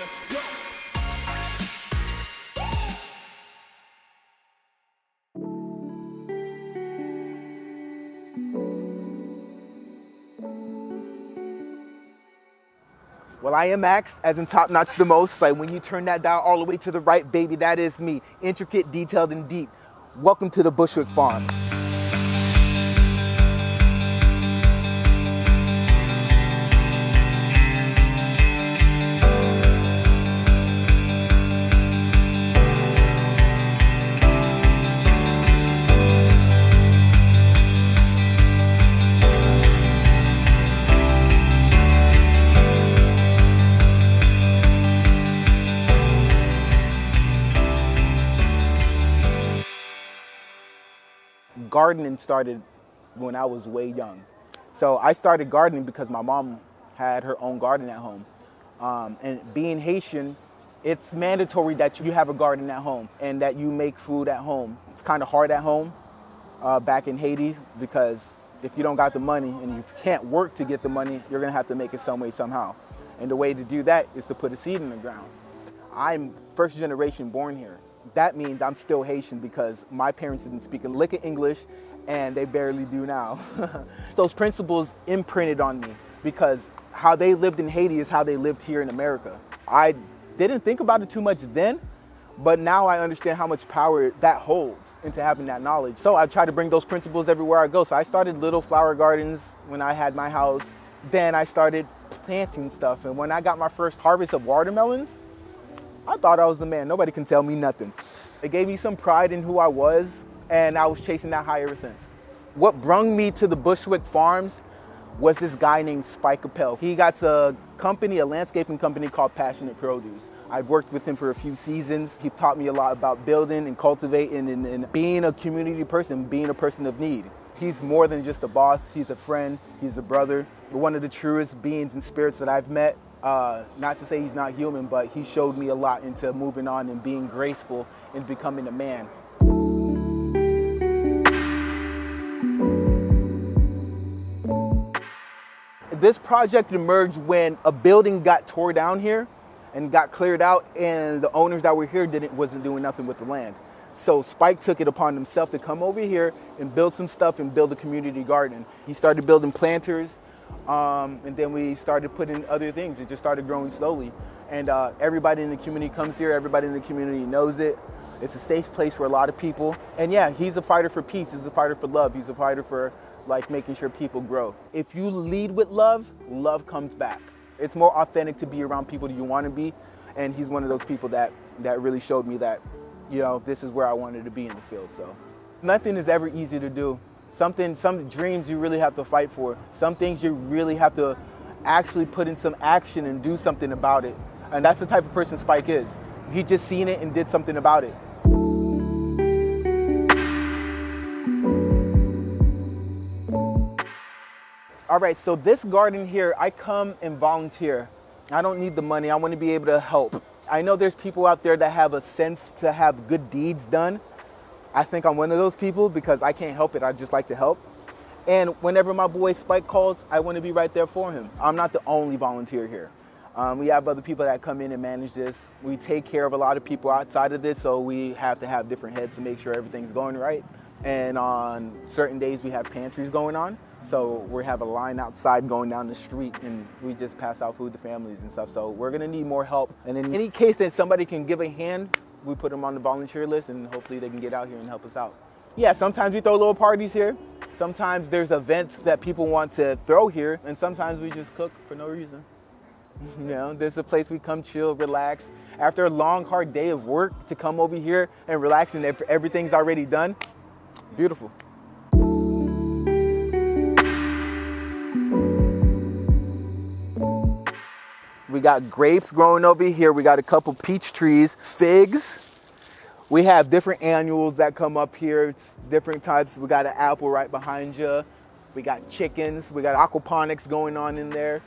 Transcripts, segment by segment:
Let's go. Well, I am Max, as in top notch the most. Like when you turn that dial all the way to the right, baby, that is me. Intricate, detailed, and deep. Welcome to the Bushwick Farm. Gardening started when I was way young. So I started gardening because my mom had her own garden at home. And being Haitian, it's mandatory that you have a garden at home and that you make food at home. It's kind of hard at home back in Haiti because if you don't got the money and you can't work to get the money, you're gonna have to make it some way, somehow. And the way to do that is to put a seed in the ground. I'm first generation born here. That means I'm still Haitian because my parents didn't speak a lick of English and they barely do now. Those principles imprinted on me because how they lived in Haiti is how they lived here in America. I didn't think about it too much then, but now I understand how much power that holds into having that knowledge. So I try to bring those principles everywhere I go. So I started little flower gardens when I had my house. Then I started planting stuff. And when I got my first harvest of watermelons, I thought I was the man. Nobody can tell me nothing. It gave me some pride in who I was, and I was chasing that high ever since. What brung me to the Bushwick Farms was this guy named Spike Appel. He got a company, a landscaping company called Passionate Produce. I've worked with him for a few seasons. He taught me a lot about building and cultivating and being a community person, being a person of need. He's more than just a boss. He's a friend. He's a brother. One of the truest beings and spirits that I've met. Not to say he's not human, but he showed me a lot into moving on and being graceful and becoming a man. This project emerged when a building got tore down here and got cleared out, and the owners that were here wasn't doing nothing with the land. So Spike took it upon himself to come over here and build some stuff and build a community garden. He started building planters. And then we started putting other things. It just started growing slowly. And everybody in the community comes here. Everybody in the community knows it. It's a safe place for a lot of people. And yeah, he's a fighter for peace. He's a fighter for love. He's a fighter for like making sure people grow. If you lead with love, love comes back. It's more authentic to be around people that you want to be. And he's one of those people that really showed me that, you know, this is where I wanted to be in the field. So nothing is ever easy to do. Some dreams you really have to fight for. Some things you really have to actually put in some action and do something about it. And that's the type of person Spike is. He just seen it and did something about it. All right, so this garden here, I come and volunteer. I don't need the money. I want to be able to help. I know there's people out there that have a sense to have good deeds done. I think I'm one of those people because I can't help it. I just like to help. And whenever my boy Spike calls, I want to be right there for him. I'm not the only volunteer here. We have other people that come in and manage this. We take care of a lot of people outside of this, so we have to have different heads to make sure everything's going right. And on certain days, we have pantries going on. So we have a line outside going down the street, and we just pass out food to families and stuff. So we're going to need more help. And in any case that somebody can give a hand, we put them on the volunteer list, and hopefully they can get out here and help us out. Yeah, sometimes we throw little parties here. Sometimes there's events that people want to throw here, and sometimes we just cook for no reason. You know, there's a place we come chill, relax. After a long, hard day of work, to come over here and relax and everything's already done, beautiful. We got grapes growing over here. We got a couple peach trees, figs. We have different annuals that come up here. It's different types. We got an apple right behind you. We got chickens. We got aquaponics going on in there.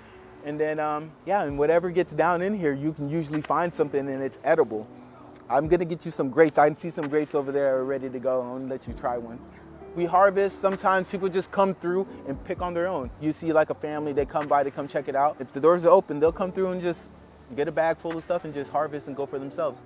And then, yeah, and whatever gets down in here, you can usually find something and it's edible. I'm gonna get you some grapes. I can see some grapes over there ready to go. I'm gonna let you try one. We harvest. Sometimes people just come through and pick on their own. You see like a family, they come by, they come check it out. If the doors are open, they'll come through and just get a bag full of stuff and just harvest and go for themselves.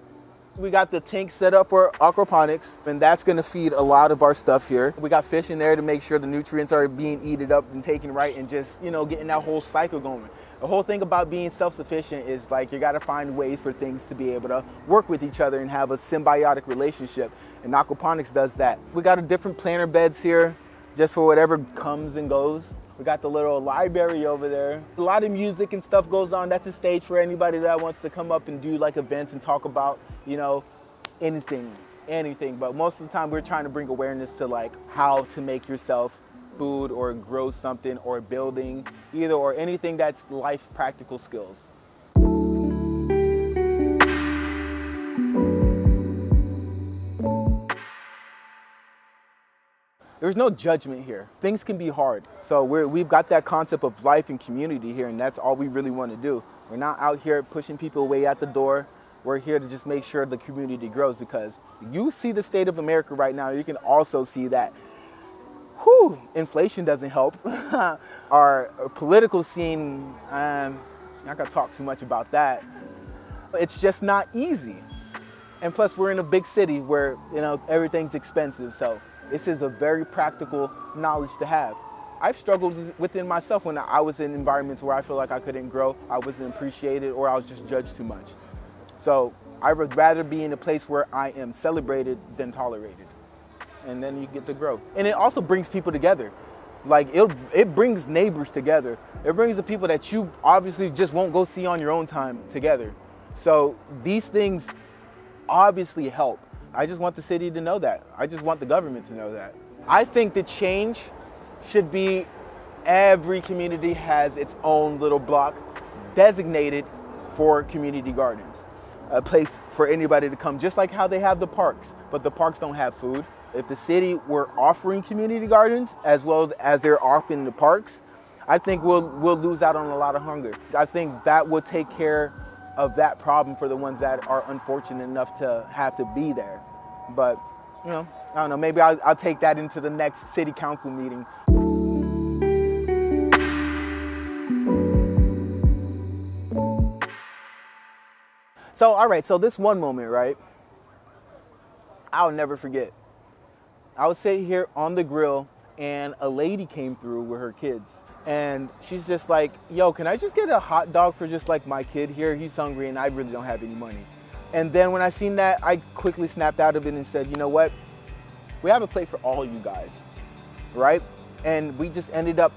We got the tank set up for aquaponics, and that's gonna feed a lot of our stuff here. We got fish in there to make sure the nutrients are being eaten up and taken right, and just, getting that whole cycle going. The whole thing about being self-sufficient is like you gotta find ways for things to be able to work with each other and have a symbiotic relationship, and aquaponics does that. We got a different planter beds here, just for whatever comes and goes. We got the little library over there. A lot of music and stuff goes on. That's a stage for anybody that wants to come up and do like events and talk about, anything. But most of the time we're trying to bring awareness to like how to make yourself food or grow something or building, or anything that's life practical skills. There's no judgment here. Things can be hard. So we've got that concept of life and community here, and that's all we really want to do. We're not out here pushing people away at the door. We're here to just make sure the community grows, because you see the state of America right now. You can also see that inflation doesn't help. Our political scene, I'm not gonna talk too much about that. It's just not easy. And plus we're in a big city where, everything's expensive. So this is a very practical knowledge to have. I've struggled within myself when I was in environments where I feel like I couldn't grow, I wasn't appreciated, or I was just judged too much. So I would rather be in a place where I am celebrated than tolerated. And then you get to grow. And it also brings people together. Like it brings neighbors together. It brings the people that you obviously just won't go see on your own time together. So these things obviously help. I just want the city to know that. I just want the government to know that. I think the change should be every community has its own little block designated for community gardens. A place for anybody to come, just like how they have the parks, but the parks don't have food. If the city were offering community gardens as well as they're offering the parks, I think we'll lose out on a lot of hunger. I think that will take care of that problem for the ones that are unfortunate enough to have to be there. But, I don't know, maybe I'll take that into the next city council meeting. So, all right, so this one moment, right? I'll never forget. I was sitting here on the grill and a lady came through with her kids. And she's just like, yo, can I just get a hot dog for just like my kid here? He's hungry and I really don't have any money. And then when I seen that, I quickly snapped out of it and said, you know what? We have a plate for all you guys, right? And we just ended up,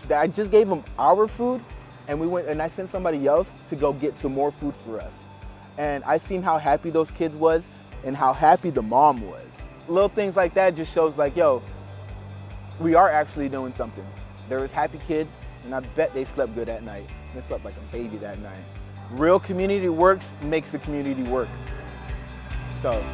I just gave them our food and we went and I sent somebody else to go get some more food for us. And I seen how happy those kids was and how happy the mom was. Little things like that just shows like, yo, we are actually doing something. There was happy kids, and I bet they slept good at night. They slept like a baby that night. Real community works makes the community work. So